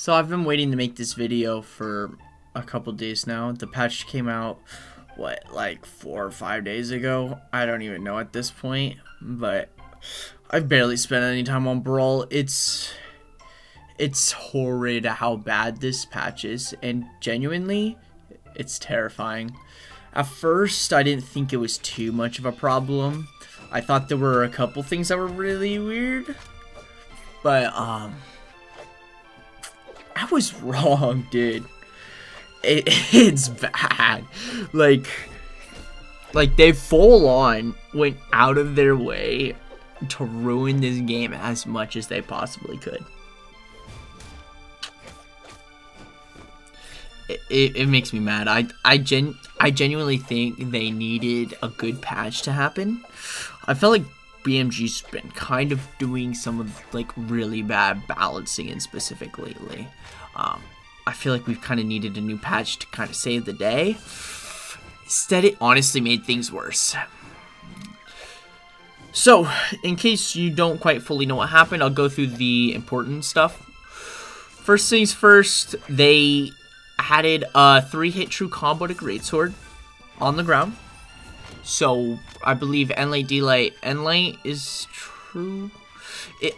So I've been waiting to make this video for a couple days now. The patch came out, what, like 4 or 5 days ago? I don't even know at this point, but I've barely spent any time on Brawl. It's horrid how bad this patch is, and genuinely, it's terrifying. At first, I didn't think it was too much of a problem. I thought there were a couple things that were really weird, but I was wrong, dude. It's bad. Like they full on went out of their way to ruin this game as much as they possibly could. It makes me mad. I genuinely think they needed a good patch to happen. I felt like BMG's been kind of doing some of like really bad balancing in specific lately. I feel like we've kind of needed a new patch to kind of save the day. Instead, it honestly made things worse. So, in case you don't quite fully know what happened, I'll go through the important stuff. First things first, they added a 3-hit true combo to Greatsword on the ground. So, I believe N-Light, D-Light, N-Light is true.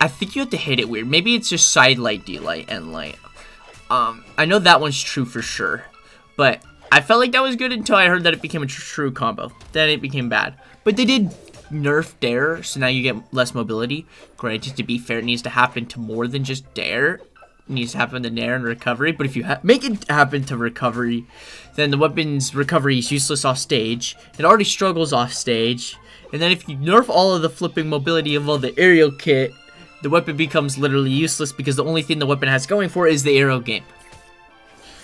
I think you have to hit it weird. Maybe it's just Side Light, D-Light, N-Light. I know that one's true for sure. But I felt like that was good until I heard that it became a true combo. Then it became bad. But they did nerf Dare, so now you get less mobility. Granted, to be fair, it needs to happen to more than just Dare. It needs to happen to Nair and Recovery. But if you make it happen to Recovery, then the weapon's recovery is useless off stage. It already struggles off stage. And then if you nerf all of the flipping mobility of all the aerial kit, the weapon becomes literally useless because the only thing the weapon has going for is the aerial game.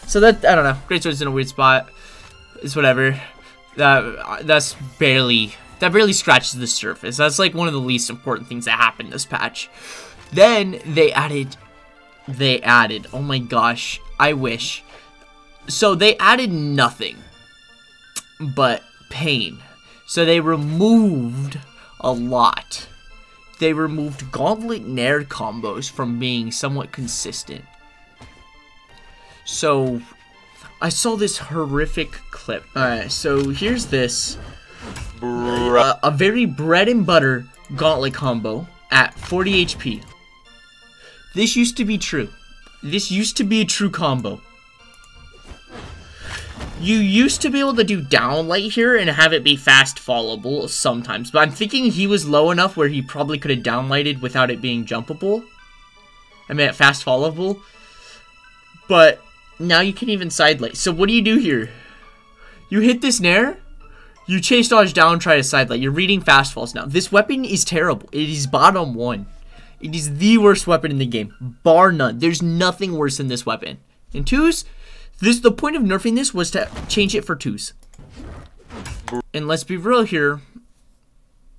So that, I don't know, Greatsword's in a weird spot. It's whatever. That barely scratches the surface. That's like one of the least important things that happened this patch. Then they added, oh my gosh, I wish. So they added nothing but pain. So they removed a lot. They removed Gauntlet Nair combos from being somewhat consistent. So I saw this horrific clip. Alright, so here's this. A very bread and butter Gauntlet combo at 40 HP. This used to be true. This used to be a true combo. You used to be able to do downlight here and have it be fast fallable sometimes. But I'm thinking he was low enough where he probably could have downlighted without it being jumpable. I mean, fast fallable. But now you can even sidelight. So what do you do here? You hit this Nair. You chase dodge down, try to sidelight. You're reading fast falls now. This weapon is terrible. It is bottom 1. It is the worst weapon in the game. Bar none. There's nothing worse than this weapon. In 2s, the point of nerfing this was to change it for 2s. And let's be real here.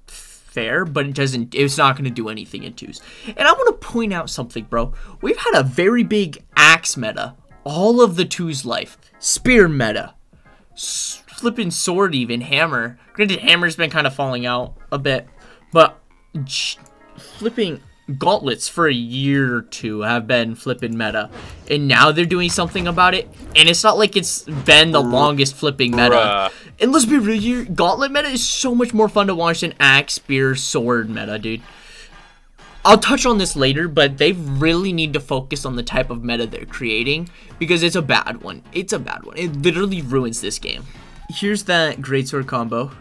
Fair, but it's not going to do anything in 2s. And I want to point out something, bro. We've had a very big axe meta all of the 2s life. Spear meta. Flipping sword even, hammer. Granted, hammer's been kind of falling out a bit. But flipping gauntlets for a year or 2 have been flipping meta, and now they're doing something about it, and it's not like it's been the longest flipping meta. And let's be real here, gauntlet meta is so much more fun to watch than axe, spear, sword meta, dude. I'll touch on this later, but they really need to focus on the type of meta they're creating, because it's a bad one. It's a bad one. It literally ruins this game. Here's that greatsword combo.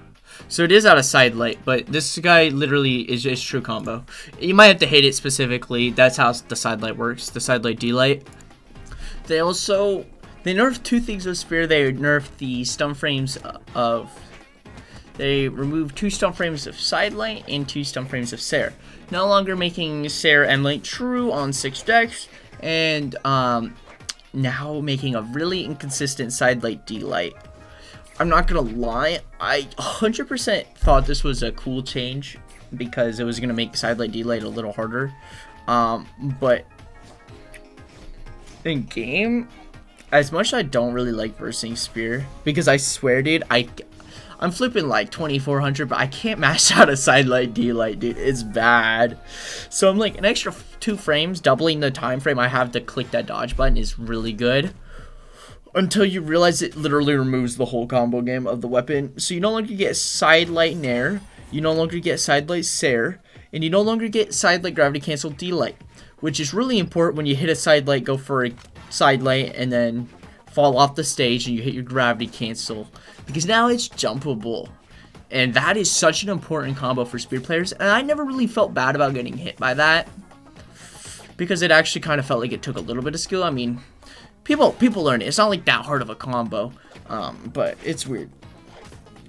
So it is out of side light, but this guy literally is just true combo. You might have to hit it specifically. That's how the side light works. The side light, D light. They nerfed 2 things with spear. They nerfed the stun frames of. They removed 2 stun frames of side light and 2 stun frames of Sarah. No longer making Sarah and light true on 6 decks, and now making a really inconsistent side light D light. I'm not gonna lie, I 100% thought this was a cool change because it was gonna make sidelight D-light a little harder. But in game, as much as I don't really like versing spear, because I swear, dude, I'm flipping like 2400, but I can't mash out a sidelight D-light, dude. It's bad. So I'm like an extra 2 frames, doubling the time frame I have to click that dodge button is really good. Until you realize it literally removes the whole combo game of the weapon. So you no longer get side light nair, you no longer get side light Sair, and you no longer get side light gravity cancel D-light, which is really important when you hit a side light, go for a side light, and then fall off the stage and you hit your gravity cancel, because now it's jumpable. And that is such an important combo for speed players, and I never really felt bad about getting hit by that, because it actually kind of felt like it took a little bit of skill. I mean, people learn it. It's not like that hard of a combo, but it's weird.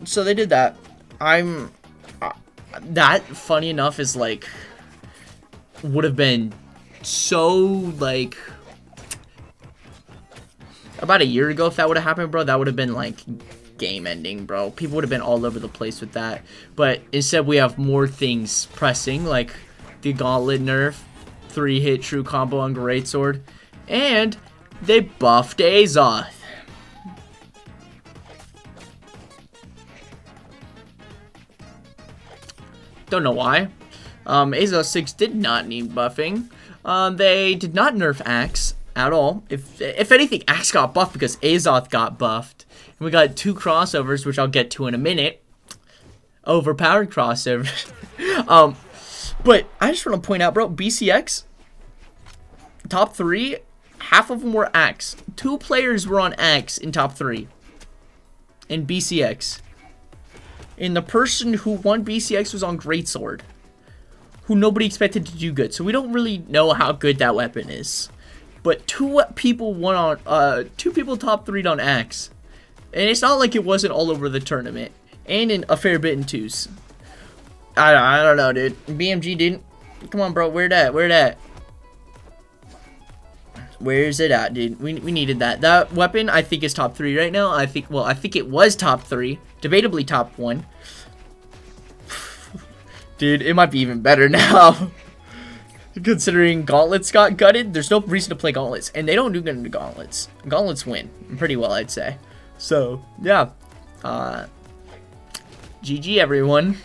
So they did that. That, funny enough, is like, would have been so, like, about a year ago if that would have happened, bro. That would have been, like, game ending, bro. People would have been all over the place with that. But instead, we have more things pressing, like the Gauntlet nerf, 3-hit true combo on Greatsword, and they buffed Azoth. Don't know why. Azoth 6 did not need buffing. They did not nerf Axe at all. If anything, Axe got buffed because Azoth got buffed. And we got 2 crossovers, which I'll get to in a minute. Overpowered crossovers. But I just want to point out, bro, BCX, top 3, half of them were Axe. 2 players were on Axe in top 3. In BCX. And the person who won BCX was on Greatsword, who nobody expected to do good. So we don't really know how good that weapon is. But 2 people won on 2 people top 3'd on Axe. And it's not like it wasn't all over the tournament. And in a fair bit in 2s. I don't know, dude. BMG didn't. Come on, bro. Where that? Where that? Where's it at, dude? We needed that. That weapon, I think, is top 3 right now. I think it was top 3. Debatably top 1. Dude, it might be even better now. Considering Gauntlets got gutted, there's no reason to play Gauntlets. And they don't do good into Gauntlets. Gauntlets win pretty well, I'd say. So, yeah. GG, everyone.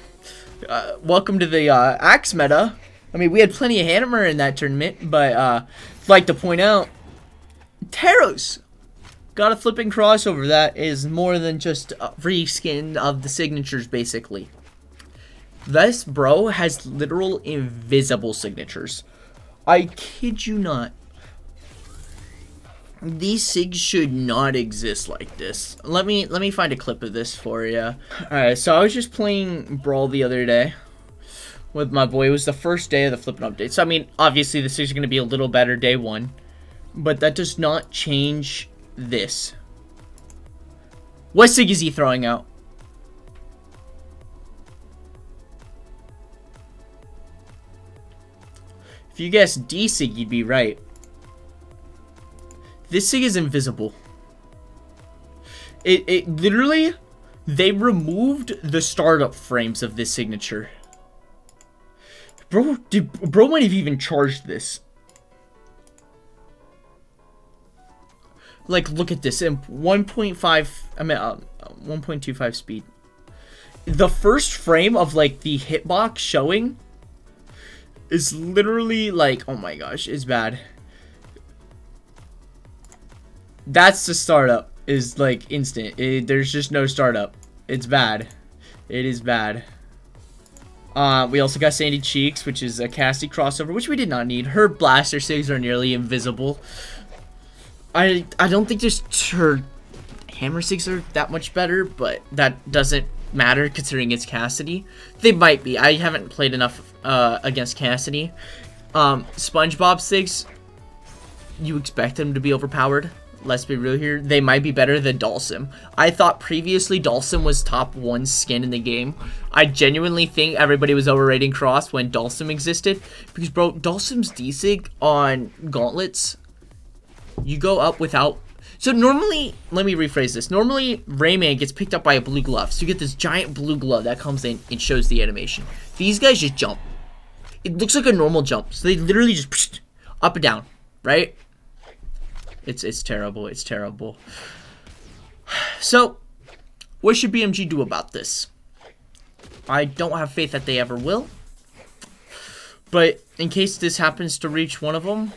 Welcome to the Axe meta. I mean, we had plenty of Hammer in that tournament, but I'd like to point out, Taros got a flipping crossover that is more than just a reskin of the signatures, basically. This bro has literal invisible signatures. I kid you not. These sigs should not exist like this. Let me find a clip of this for you. Alright, so I was just playing Brawl the other day with my boy. It was the first day of the flipping update. So I mean, obviously the sigs are going to be a little better day 1. But that does not change this. What sig is he throwing out? If you guess D sig, you'd be right. This sig is invisible. It literally, they removed the startup frames of this signature. Bro might have even charged this. Like, look at this. 1.5, I mean, 1.25 speed. The first frame of, like, the hitbox showing is literally, like, oh my gosh, it's bad. That's the startup, is, like, instant. There's just no startup. It's bad. It is bad. We also got Sandy Cheeks, which is a Cassie crossover, which we did not need. Her blaster sigs are nearly invisible. I don't think just her hammer sigs are that much better, but that doesn't matter considering it's Cassidy. They might be. I haven't played enough against Cassidy. SpongeBob sigs, you expect them to be overpowered. Let's be real here. They might be better than Dhalsim. I thought previously Dhalsim was top 1 skin in the game. I genuinely think everybody was overrating Cross when Dhalsim existed. Because, bro, Dhalsim's D-Sig on Gauntlets, you go up without... So normally, let me rephrase this. Normally, Rayman gets picked up by a blue glove. So you get this giant blue glove that comes in and shows the animation. These guys just jump. It looks like a normal jump. So they literally just up and down, right? It's terrible. It's terrible. So, what should BMG do about this? I don't have faith that they ever will. But in case this happens to reach one of them,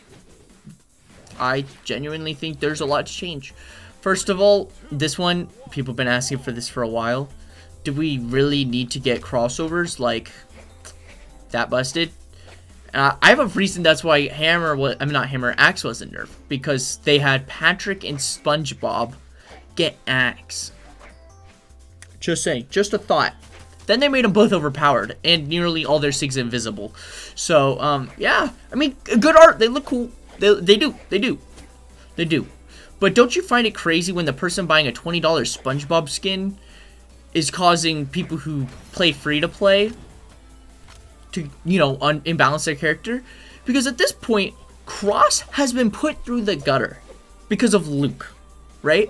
I genuinely think there's a lot to change. First of all, this one, people have been asking for this for a while. Do we really need to get crossovers like that busted? I have a reason that's why Axe wasn't nerfed. Because they had Patrick and SpongeBob get Axe. Just saying. Just a thought. Then they made them both overpowered. And nearly all their SIGs invisible. So, yeah. I mean, good art. They look cool. They do. But don't you find it crazy when the person buying a $20 SpongeBob skin is causing people who play free-to-play to, you know, imbalance their character? Because at this point, Cross has been put through the gutter because of Luke, right?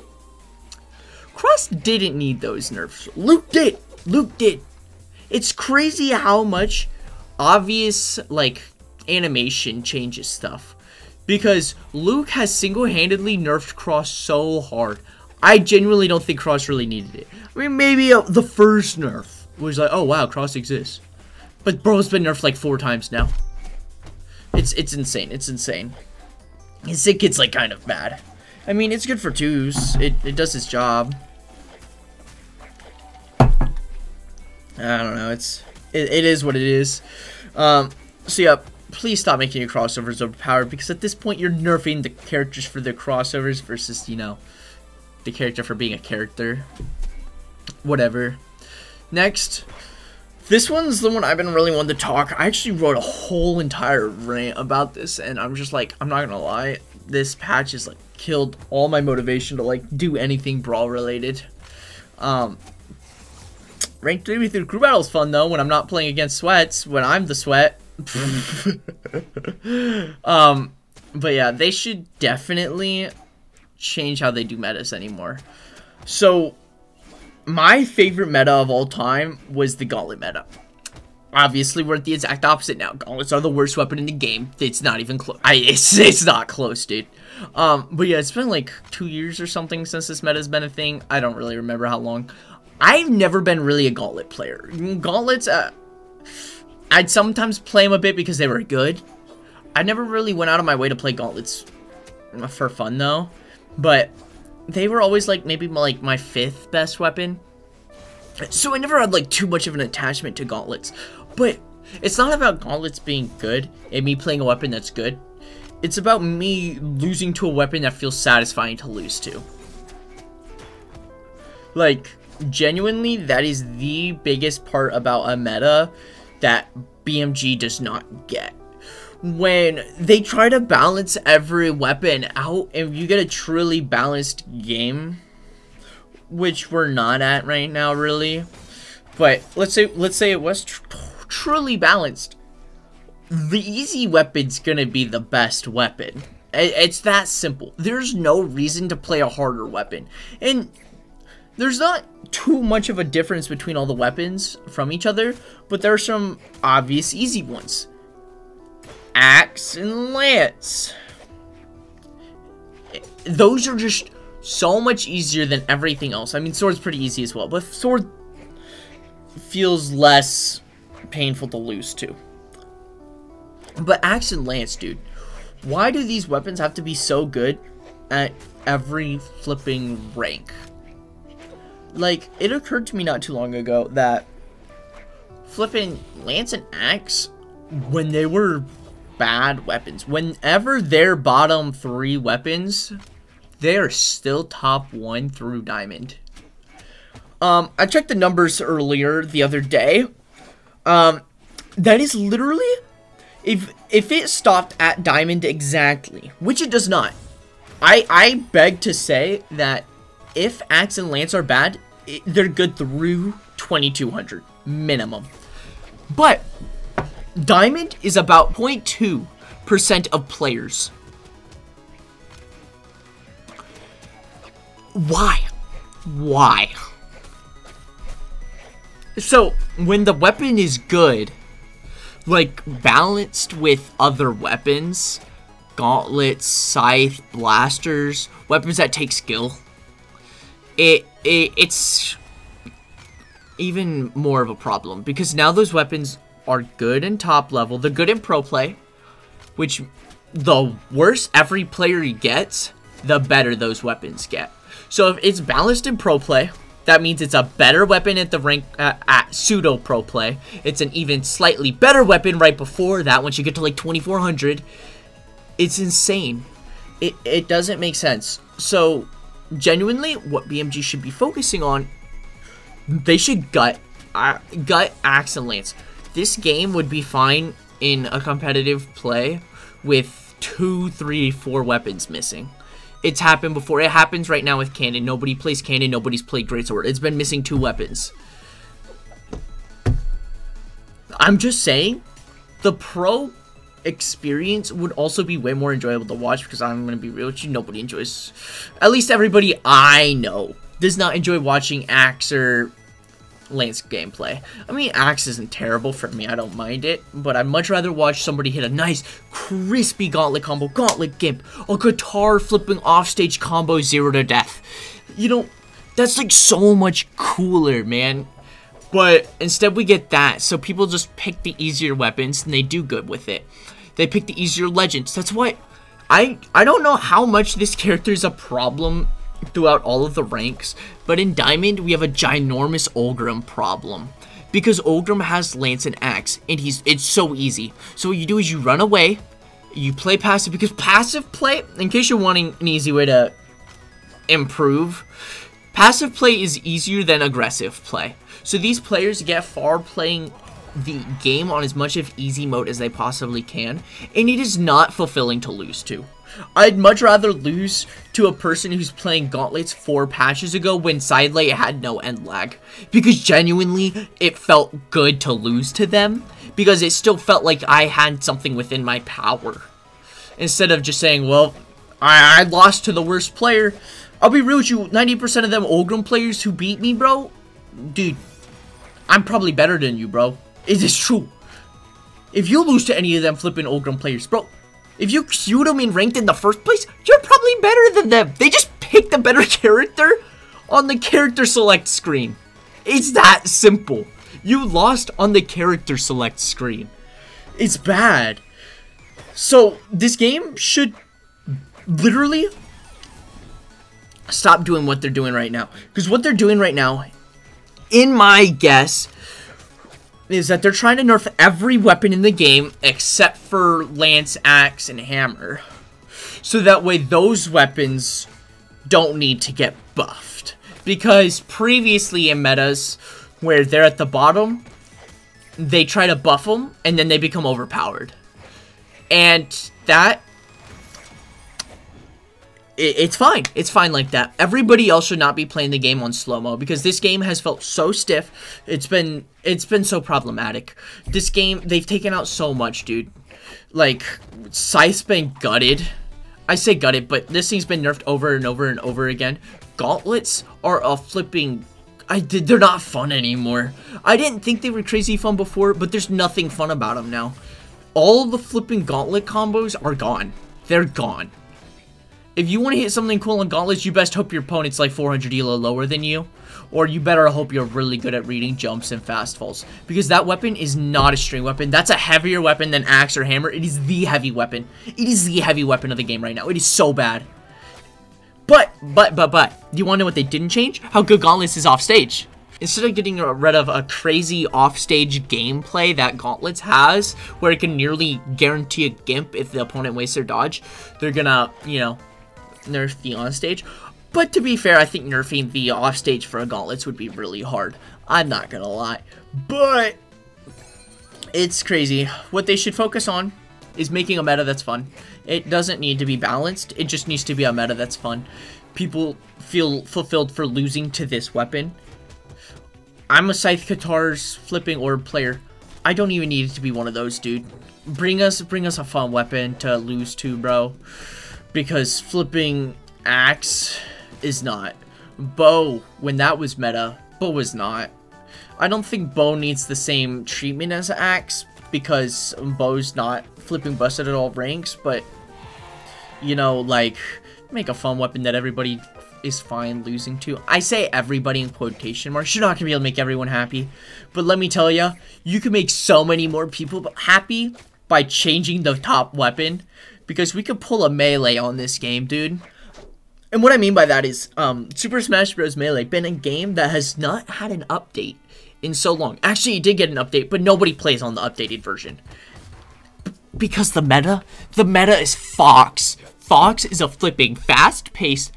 Cross didn't need those nerfs. Luke did. It's crazy how much obvious, like, animation changes stuff. Because Luke has single-handedly nerfed Cross so hard. I genuinely don't think Cross really needed it. I mean, maybe the first nerf was like, oh wow, Cross exists. But bro's been nerfed like 4 times now. It's insane. It's insane. His Sig Kit's like kind of bad. I mean, it's good for 2s. It does its job. I don't know. It is what it is. So yeah. Please stop making your crossovers overpowered, because at this point you're nerfing the characters for their crossovers versus, you know, the character for being a character. Whatever. Next. This one's the one I've been really wanting to talk. I actually wrote a whole entire rant about this, and I'm just like, I'm not gonna lie. This patch has, like, killed all my motivation to, like, do anything Brawl related. Rank 3 through crew battle is fun, though, when I'm not playing against sweats, when I'm the sweat. But yeah, they should definitely change how they do metas anymore. So, my favorite meta of all time was the Gauntlet meta. Obviously, we're at the exact opposite now. Gauntlets are the worst weapon in the game. It's not even close. It's not close, dude. But yeah, it's been like 2 years or something since this meta's been a thing. I don't really remember how long. I've never been really a Gauntlet player. Gauntlets, I'd sometimes play them a bit because they were good. I never really went out of my way to play Gauntlets for fun, though. But they were always, like, maybe, like, my 5th best weapon. So I never had, like, too much of an attachment to Gauntlets. But it's not about Gauntlets being good and me playing a weapon that's good. It's about me losing to a weapon that feels satisfying to lose to. Like, genuinely, that is the biggest part about a meta that BMG does not get. When they try to balance every weapon out and you get a truly balanced game, which we're not at right now, really. But let's say it was truly balanced. The easy weapon's gonna be the best weapon. It's that simple. There's no reason to play a harder weapon. And there's not too much of a difference between all the weapons from each other, but there are some obvious easy ones. Axe and Lance. Those are just so much easier than everything else. I mean, Sword's pretty easy as well, but Sword feels less painful to lose to. But Axe and Lance, dude. Why do these weapons have to be so good at every flipping rank? Like, it occurred to me not too long ago that flipping Lance and Axe, when they were bad weapons, whenever they're bottom 3 weapons, they are still top 1 through Diamond. I checked the numbers earlier the other day. That is literally, if it stopped at Diamond exactly, which it does not, I beg to say that if Axe and Lance are bad, they're good through 2200 minimum. But Diamond is about 0.2% of players. Why? Why? So, when the weapon is good, like, balanced with other weapons, gauntlets, scythe, blasters, weapons that take skill, it's even more of a problem, because now those weapons are good in top level. They're good in pro play, which the worse every player gets, the better those weapons get. So if it's balanced in pro play, that means it's a better weapon at the rank at pseudo pro play. It's an even slightly better weapon right before that once you get to like 2400. It's insane. It doesn't make sense. So genuinely, what BMG should be focusing on, they should gut Axe and Lance. This game would be fine in a competitive play with 2, 3, 4 weapons missing. It's happened before. It happens right now with Cannon. Nobody plays Cannon. Nobody's played Greatsword. It's been missing 2 weapons. I'm just saying, the pro experience would also be way more enjoyable to watch, because I'm going to be real with you, nobody enjoys, at least everybody I know, does not enjoy watching Axe or Lance gameplay. I mean, Axe isn't terrible for me, I don't mind it, but I'd much rather watch somebody hit a nice, crispy gauntlet combo, gauntlet gimp, a guitar flipping offstage combo 0 to death. You know, that's like so much cooler, man. But instead we get that, so people just pick the easier weapons and they do good with it. They pick the easier legends. That's why I don't know how much this character is a problem throughout all of the ranks, but in Diamond we have a ginormous Ulgrim problem. Because Ulgrim has Lance and Axe, and it's so easy. So what you do is you run away, you play passive, because passive play, in case you're wanting an easy way to improve, passive play is easier than aggressive play. So these players get far playing the game on as much of easy mode as they possibly can, and it is not fulfilling to lose to. I'd much rather lose to a person who's playing Gauntlets 4 patches ago when side lane had no end lag, because genuinely it felt good to lose to them, because it still felt like I had something within my power, instead of just saying, well, I lost to the worst player. I'll be real with you, 90% of them Ulgrim players who beat me, bro, dude, I'm probably better than you, bro. It is true. If you lose to any of them flipping Ulgrim players, bro, if you queued them in ranked in the first place, you're probably better than them. They just picked a better character on the character select screen. It's that simple. You lost on the character select screen. It's bad. So this game should literally stop doing what they're doing right now. Because what they're doing right now, in my guess, is that they're trying to nerf every weapon in the game except for Lance, Axe, and Hammer. So that way those weapons don't need to get buffed. Because previously in metas where they're at the bottom, they try to buff them and then they become overpowered. And that, it's fine. It's fine like that. Everybody else should not be playing the game on slow-mo, because this game has felt so stiff. It's been so problematic. This game, they've taken out so much, dude. Like, Scythe's been gutted. I say gutted, but this thing's been nerfed over and over and over again. Gauntlets are a flipping... they're not fun anymore. I didn't think they were crazy fun before, but there's nothing fun about them now. All the flipping gauntlet combos are gone. They're gone. If you want to hit something cool on Gauntlets, you best hope your opponent's like 400 elo lower than you. Or you better hope you're really good at reading jumps and fast falls. Because that weapon is not a string weapon. That's a heavier weapon than Axe or Hammer. It is the heavy weapon. It is the heavy weapon of the game right now. It is so bad. But, you want to know what they didn't change? How good Gauntlets is off stage. Instead of getting rid of a crazy offstage gameplay that Gauntlets has, where it can nearly guarantee a gimp if the opponent wastes their dodge, they're gonna, you know, nerf the onstage. But to be fair, I think nerfing the offstage for a Gauntlets would be really hard. I'm not gonna lie. But it's crazy. What they should focus on is making a meta that's fun. It doesn't need to be balanced. It just needs to be a meta that's fun. People feel fulfilled for losing to this weapon. I'm a Scythe Katars flipping orb player. I don't even need it to be one of those, dude. Bring us a fun weapon to lose to, bro. Because flipping Axe is not. Bow, when that was meta, Bow was not. I don't think Bow needs the same treatment as Axe, because Bow's not flipping busted at all ranks, but, you know, like, Make a fun weapon that everybody is fine losing to. I say everybody in quotation marks. You're not gonna be able to make everyone happy, but let me tell you, you can make so many more people happy by changing the top weapon, because we could pull a melee on this game, dude. And what I mean by that is, Super Smash Bros. Melee been a game that has not had an update in so long. Actually, it did get an update, but nobody plays on the updated version. Because the meta is Fox. Fox is a flipping, fast-paced,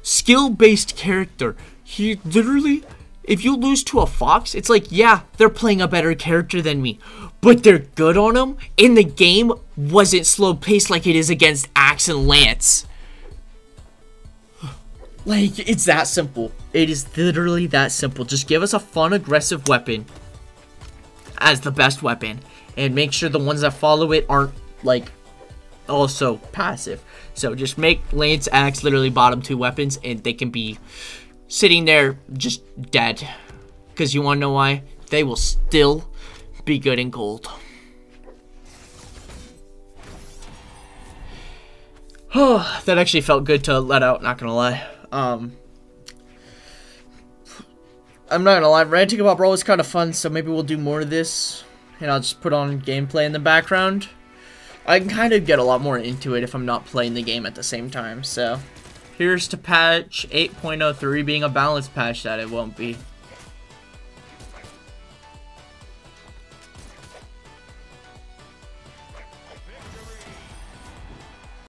skill-based character. He literally, if you lose to a Fox, it's like, yeah, they're playing a better character than me, but they're good on him, and the game wasn't slow-paced like it is against Axe and Lance. Like, it's that simple. It is literally that simple. Just give us a fun, aggressive weapon as the best weapon, and make sure the ones that follow it aren't, like, also passive. So just make Lance, Axe literally bottom 2 weapons, and they can be sitting there just dead. Because you want to know why? They will still be good in gold. Oh, that actually felt good to let out, not gonna lie. I'm not gonna lie, ranting about Brawl was kind of fun, so maybe we'll do more of this, and I'll just put on gameplay in the background. I can kind of get a lot more into it if I'm not playing the game at the same time, so here's to patch 8.03 being a balanced patch that it won't be.